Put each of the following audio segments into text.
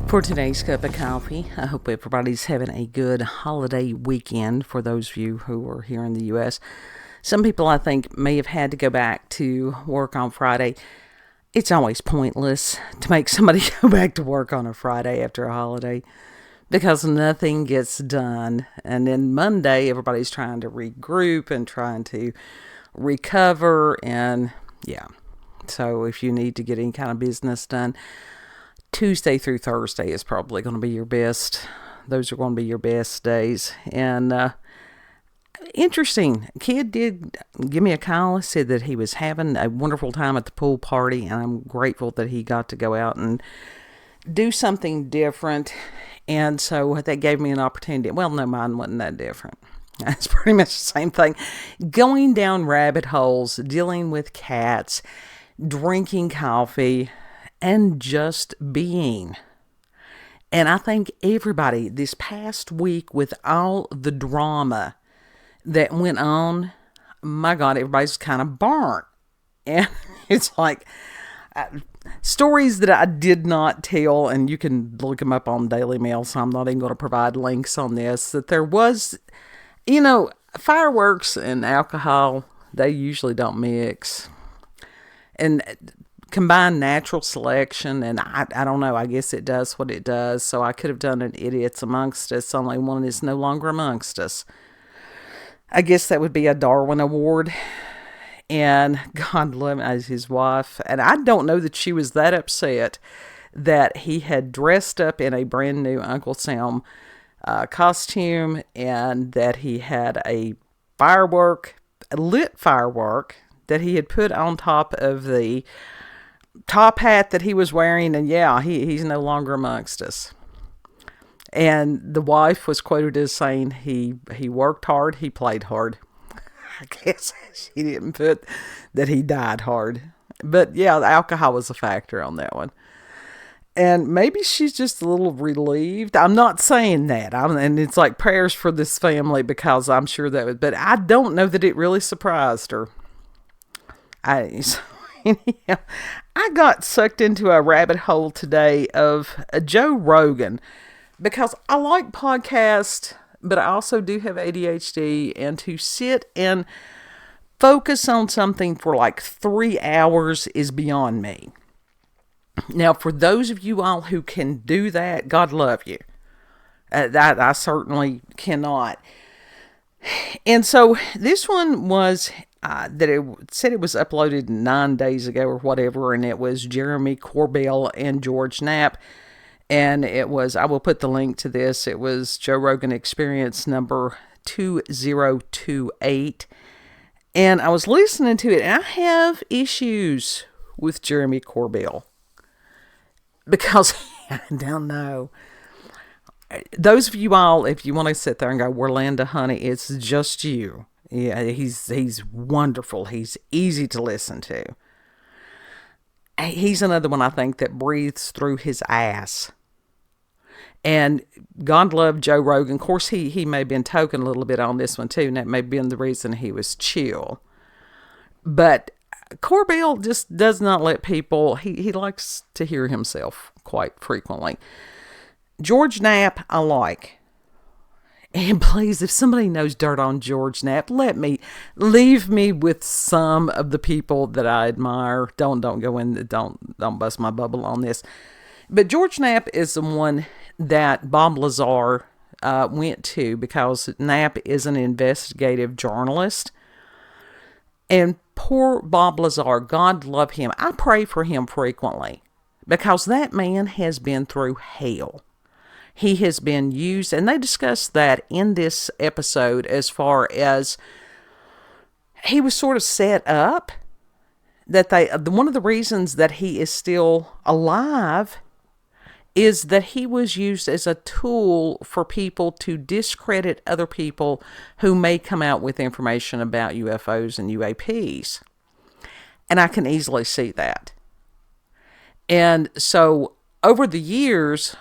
For today's cup of coffee, I hope everybody's having a good holiday weekend for those of you who are here in the U.S. Some people, I think, may have had to go back to work on Friday. It's always pointless to make somebody go back to work on a Friday after a holiday because nothing gets done. And then Monday, everybody's trying to regroup and trying to recover. And yeah, so if you need to get any kind of business done, Tuesday through Thursday is probably going to be your best. Those are going to be your best days. And interesting, kid did give me a call, said that he was having a wonderful time at the pool party, and I'm grateful that he got to go out and do something different. And so that gave me an opportunity. Well, no, mine wasn't that different. It's pretty much the same thing. Going down rabbit holes, dealing with cats, drinking coffee, and just being. And I think everybody this past week, with all the drama that went on, my God, everybody's kind of burnt. And it's like stories that I did not tell, and you can look them up on Daily Mail, so I'm not even going to provide links on this, that there was, fireworks and alcohol, they usually don't mix. And combined natural selection, and I don't know, I guess it does what it does. So I could have done an Idiots Amongst Us, only one is no longer amongst us. I guess that would be a Darwin Award. And God love him as his wife. And I don't know that she was that upset that he had dressed up in a brand new Uncle Sam costume, and that he had a lit firework that he had put on top of the top hat that he was wearing. And yeah, he's no longer amongst us. And the wife was quoted as saying he worked hard, he played hard. I guess she didn't put that he died hard. But yeah, the alcohol was a factor on that one. And maybe she's just a little relieved. I'm not saying that. And it's like prayers for this family, because I'm sure that would, but I don't know that it really surprised her. I got sucked into a rabbit hole today of Joe Rogan, because I like podcasts, but I also do have ADHD, and to sit and focus on something for like 3 hours is beyond me. Now, for those of you all who can do that, God love you. That I certainly cannot. And so this one was that it said it was uploaded 9 days ago or whatever, and it was Jermey, Corbell, and George Knapp. And it was, I will put the link to this, it was Joe Rogan Experience number 2028. And I was listening to it, and I have issues with Jermey Corbell. Because, I don't know. Those of you all, if you want to sit there and go, Orlando, honey, it's just you. Yeah, he's wonderful. He's easy to listen to. He's another one, I think, that breathes through his ass. And God love Joe Rogan. Of course, he may have been token a little bit on this one too, and that may have been the reason he was chill. But Corbell just does not let people, he likes to hear himself quite frequently. George Knapp, I like. And please, if somebody knows dirt on George Knapp, leave me with some of the people that I admire. Don't go in, don't bust my bubble on this. But George Knapp is the one that Bob Lazar went to, because Knapp is an investigative journalist. And poor Bob Lazar, God love him. I pray for him frequently, because that man has been through hell. He has been used, and they discussed that in this episode, as far as he was sort of set up, that one of the reasons that he is still alive is that he was used as a tool for people to discredit other people who may come out with information about UFOs and UAPs. And I can easily see that. And so over the years,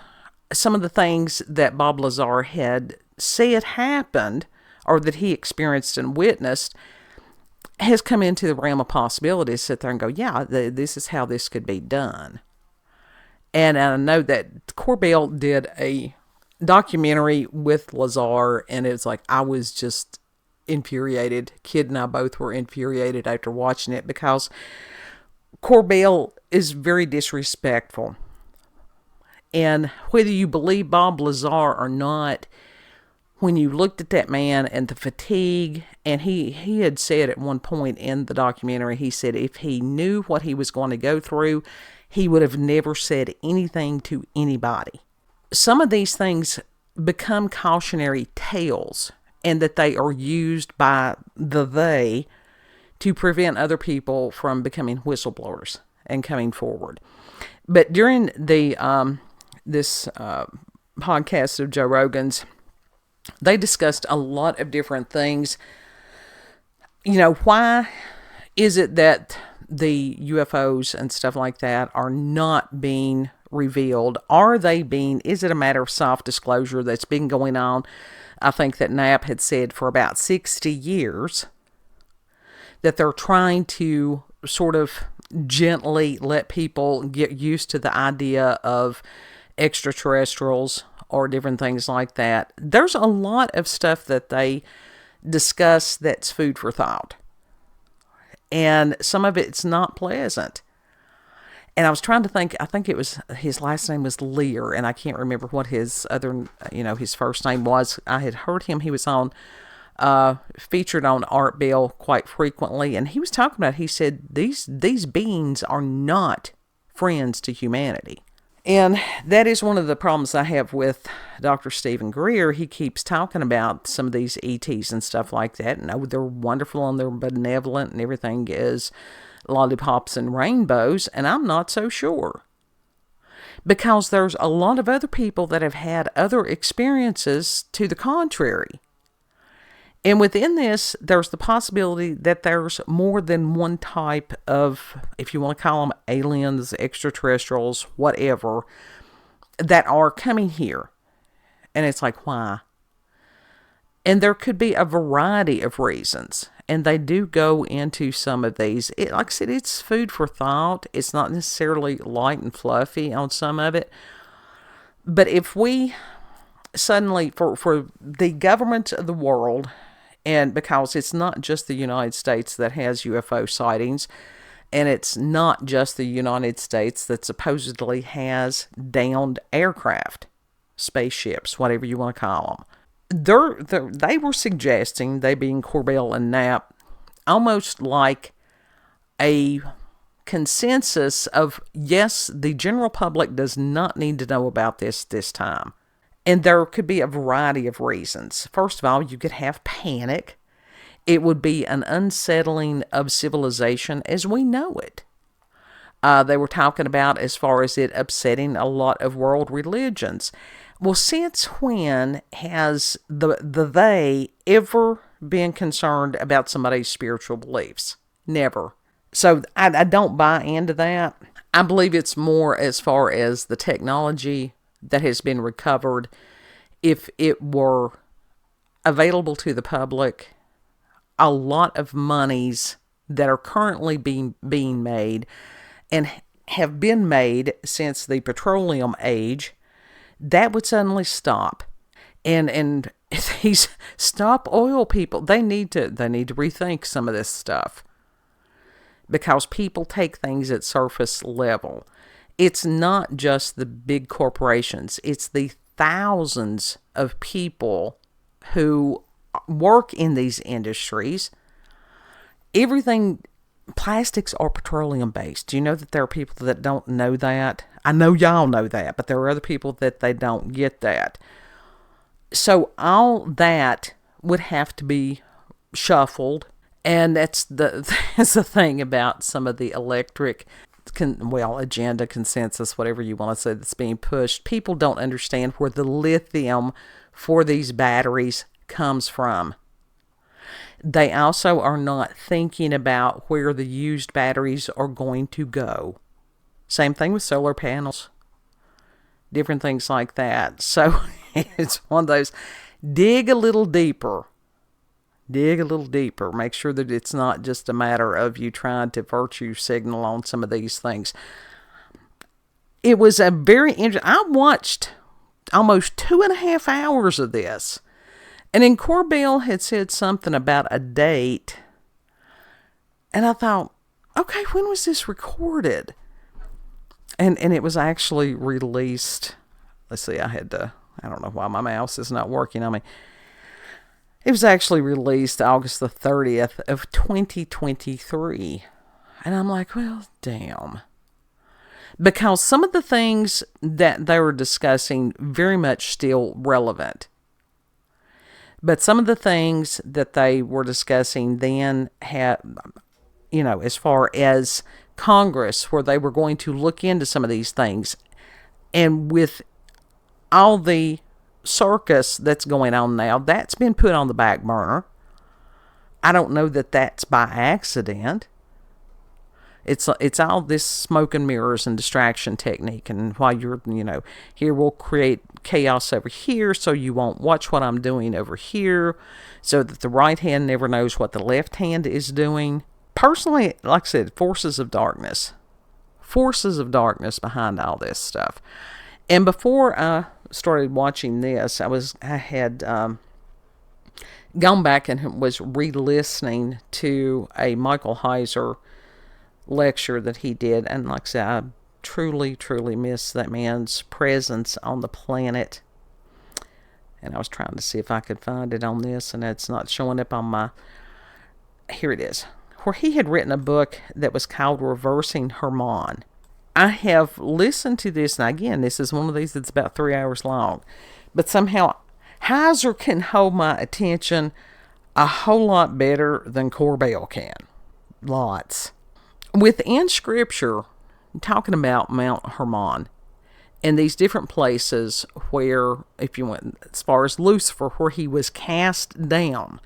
some of the things that Bob Lazar had said happened, or that he experienced and witnessed, has come into the realm of possibilities. Sit there and go, yeah, this is how this could be done. And I know that Corbell did a documentary with Lazar, and it's like, I was just infuriated. Kid and I both were infuriated after watching it, because Corbell is very disrespectful. And whether you believe Bob Lazar or not, when you looked at that man and the fatigue, and he had said at one point in the documentary, he said if he knew what he was going to go through, he would have never said anything to anybody. Some of these things become cautionary tales, and that they are used by they to prevent other people from becoming whistleblowers and coming forward. But during the this podcast of Joe Rogan's, they discussed a lot of different things. You know, why is it that the UFOs and stuff like that are not being revealed? Is it a matter of self-disclosure that's been going on? I think that Knapp had said for about 60 years that they're trying to sort of gently let people get used to the idea of extraterrestrials or different things like that. There's a lot of stuff that they discuss that's food for thought. And some of it's not pleasant. And I was trying to think, I think it was, his last name was Lear, and I can't remember what his his first name was. I had heard him, he was on, featured on Art Bell quite frequently, and he was talking about, he said, these beings are not friends to humanity. And that is one of the problems I have with Dr. Stephen Greer. He keeps talking about some of these ETs and stuff like that. And they're wonderful and they're benevolent and everything is lollipops and rainbows. And I'm not so sure. Because there's a lot of other people that have had other experiences to the contrary. And within this, there's the possibility that there's more than one type of, if you want to call them aliens, extraterrestrials, whatever, that are coming here. And it's like, why? And there could be a variety of reasons. And they do go into some of these. Like I said, it's food for thought. It's not necessarily light and fluffy on some of it. But if we suddenly, for the government of the world, and because it's not just the United States that has UFO sightings, and it's not just the United States that supposedly has downed aircraft, spaceships, whatever you want to call them. They were suggesting, they being Corbell and Knapp, almost like a consensus of, yes, the general public does not need to know about this time. And there could be a variety of reasons. First of all, you could have panic. It would be an unsettling of civilization as we know it. They were talking about as far as it upsetting a lot of world religions. Well, since when has they ever been concerned about somebody's spiritual beliefs? Never. So I don't buy into that. I believe it's more as far as the technology that has been recovered. If it were available to the public, a lot of monies that are currently being made and have been made since the petroleum age, that would suddenly stop. And these stop oil people, they need to rethink some of this stuff, because people take things at surface level. It's not just the big corporations. It's the thousands of people who work in these industries. Everything, plastics are petroleum based. Do you know that there are people that don't know that? I know y'all know that, but there are other people that they don't get that. So all that would have to be shuffled. And that's the thing about some of the electric agenda, consensus, whatever you want to say, that's being pushed. People don't understand where the lithium for these batteries comes from. They also are not thinking about where the used batteries are going to go. Same thing with solar panels, different things like that. So it's one of those, dig a little deeper. Make sure that it's not just a matter of you trying to virtue signal on some of these things. it was a very interesting. I watched almost 2.5 hours of this. And then Corbell had said something about a date. And I thought, okay, when was this recorded? And it was actually released. Let's see, I don't know why my mouse is not working on me. It was actually released August the 30th of 2023. And I'm like, well, damn. Because some of the things that they were discussing very much still relevant. But some of the things that they were discussing then had, as far as Congress, where they were going to look into some of these things. And with all the circus that's going on now, that's been put on the back burner. I don't know that that's by accident. It's all this smoke and mirrors and distraction technique. And while you're, here we'll create chaos over here so you won't watch what I'm doing over here, so that the right hand never knows what the left hand is doing. Personally, like I said, forces of darkness behind all this stuff. And before I started watching this, I had gone back and was re-listening to a Michael Heiser lecture that he did, and like I said, I truly miss that man's presence on the planet. And I was trying to see if I could find it on this, and it's not showing up on my... Here it is. Where he had written a book that was called Reversing Hermon. I have listened to this, and again, this is one of these that's about 3 hours long, but somehow Heiser can hold my attention a whole lot better than Corbell can. Lots. Within Scripture, talking about Mount Hermon and these different places where, if you went as far as Lucifer, where he was cast down,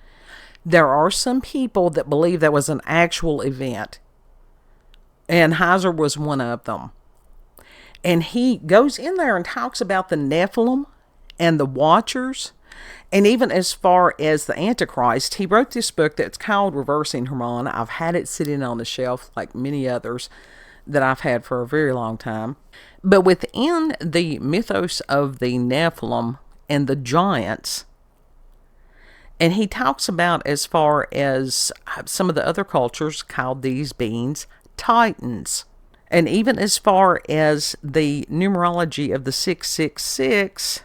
there are some people that believe that was an actual event. And Heiser was one of them. And he goes in there and talks about the Nephilim and the Watchers. And even as far as the Antichrist, he wrote this book that's called Reversing Hermon. I've had it sitting on the shelf like many others that I've had for a very long time. But within the mythos of the Nephilim and the giants, and he talks about as far as some of the other cultures called these beings Titans. And even as far as the numerology of the 666,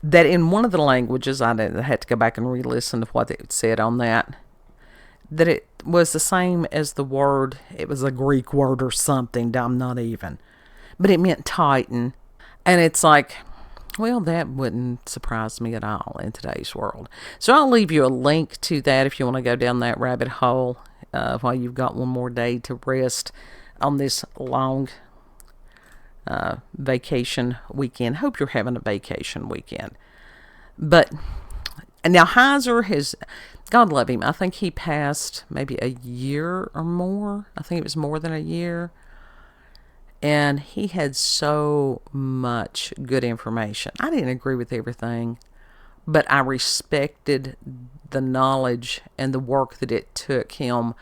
that in one of the languages, I had to go back and re-listen to what it said on that it was the same as the word, it was a Greek word or something, I'm not even, but it meant Titan. And it's like, well, that wouldn't surprise me at all in today's world. So I'll leave you a link to that if you want to go down that rabbit hole while you've got one more day to rest on this long vacation weekend. Hope you're having a vacation weekend. But and now Heiser has, God love him, I think he passed maybe a year or more. I think it was more than a year. And he had so much good information. I didn't agree with everything, but I respected the knowledge and the work that it took him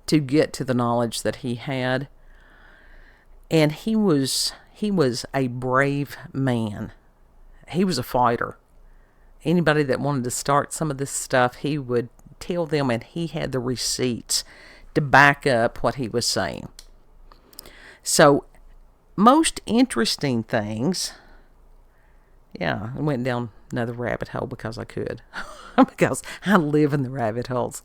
to get to the knowledge that he had. And he was a brave man. He was a fighter. Anybody that wanted to start some of this stuff, he would tell them, and he had the receipts to back up what he was saying. So, most interesting things, yeah, I went down another rabbit hole because I could. Because I live in the rabbit holes.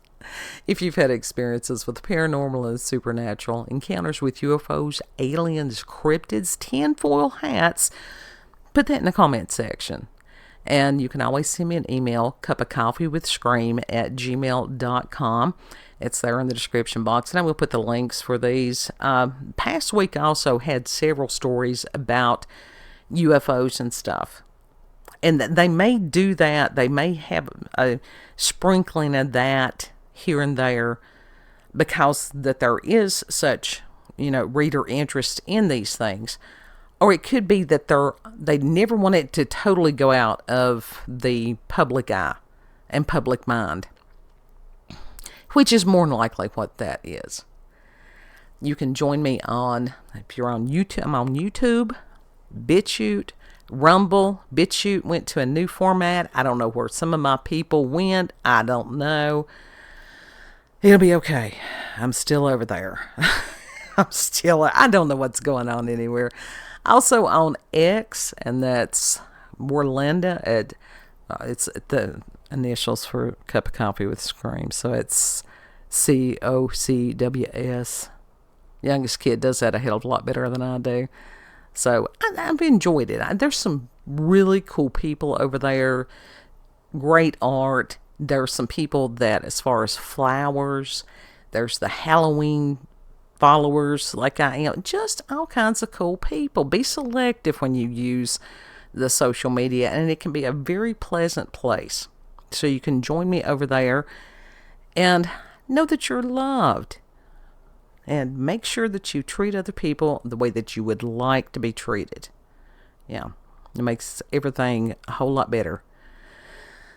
If you've had experiences with paranormal and supernatural, encounters with UFOs, aliens, cryptids, tinfoil hats, put that in the comment section. And you can always send me an email, cupofcoffeewithscream@gmail.com. It's there in the description box, and I will put the links for these. Past week also had several stories about UFOs and stuff. And they may do that. They may have a sprinkling of that here and there because that there is such, reader interest in these things. Or it could be that they never want it to totally go out of the public eye and public mind, which is more than likely what that is. You can join me on, if you're on YouTube, I'm on YouTube, BitChute, Rumble. BitChute went to a new format. I don't know where some of my people went. I don't know. It'll be okay. I'm still over there. I don't know what's going on anywhere. Also on X, and that's Warlinda. It's the initials for Cup of Coffee with Scream. So it's COCWS. Youngest kid does that a hell of a lot better than I do. So I've enjoyed it. There's some really cool people over there. Great art. There's some people that, as far as flowers, there's the Halloween followers like I am. Just all kinds of cool people. Be selective when you use the social media, and it can be a very pleasant place. So you can join me over there and know that you're loved. And make sure that you treat other people the way that you would like to be treated. Yeah, it makes everything a whole lot better.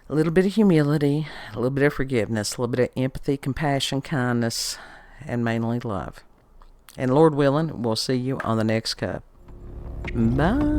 A little bit of humility, a little bit of forgiveness, a little bit of empathy, compassion, kindness, and mainly love. And Lord willing, we'll see you on the next cup. Bye.